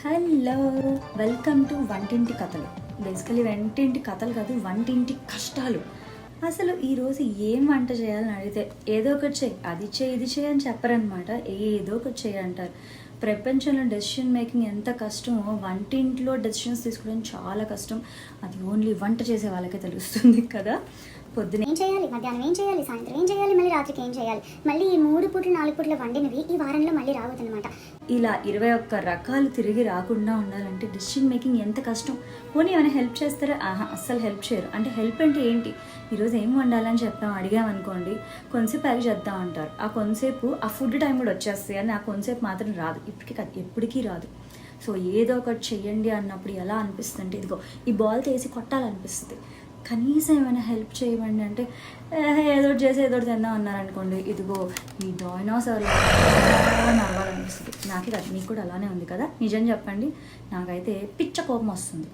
Hello, welcome to వంటింటి కథలు. Basically వంటింటి కథలు కాదు, వంటింటి కష్టాలు. అసలు ఈరోజు ఏం వంట చేయాలని అడిగితే ఏదో ఒకటి చేయి, అది చేయి, ఇది చేయి అని చెప్పరనమాట. ఏదో ఒకటి చేయి అంటారు. ప్రపంచంలో డెసిషన్ మేకింగ్ ఎంత కష్టమో వంటింట్లో డెసిషన్స్ తీసుకోవడం చాలా కష్టం. అది ఓన్లీ వంట చేసే వాళ్ళకే తెలుస్తుంది కదా. పొద్దున ఏం చేయాలి, మధ్యాహ్నం ఏం చేయాలి, సాయంత్రం ఏం చేయాలి, మళ్ళీ రాత్రికి ఏం చేయాలి, మళ్ళీ ఈ 3 పూటలు 4 పూటలు వండినవి ఈ వారంలో మళ్ళీ రావద్దనమాట. ఇలా 21 రకాలు తిరిగి రాకుండా ఉండాలంటే డెసిషన్ మేకింగ్ ఎంత కష్టం. పోనీ ఏమైనా హెల్ప్ చేస్తారా? అస్సలు హెల్ప్ చేయరు. అంటే హెల్ప్ అంటే ఏంటి? ఈరోజు ఏం వండాలని చెప్తాం, అడిగామనుకోండి, కొంతసేపు అవి చేద్దాం అంటారు. ఆ కొంతసేపు ఆ ఫుడ్ టైం కూడా వచ్చేస్తాయి, అని ఆ కొంతసేపు మాత్రం రాదు. ఇప్పటికీ కాదు, ఎప్పటికీ రాదు. సో ఏదో ఒకటి చెయ్యండి అన్నప్పుడు ఎలా అనిపిస్తుంది అంటే, ఇదిగో ఈ బాల్ తీసి కొట్టాలనిపిస్తుంది. కనీసం ఏమైనా హెల్ప్ చేయమండి అంటే ఏదో చేసి ఏదో తిందాం అన్నారనుకోండి, ఇదిగో ఈ డైనోసార్ నడవాలనిపిస్తుంది. నాకే కాదు, మీకు కూడా అలానే ఉంది కదా. నిజం చెప్పండి, నాకైతే పిచ్చ కోపం వస్తుంది.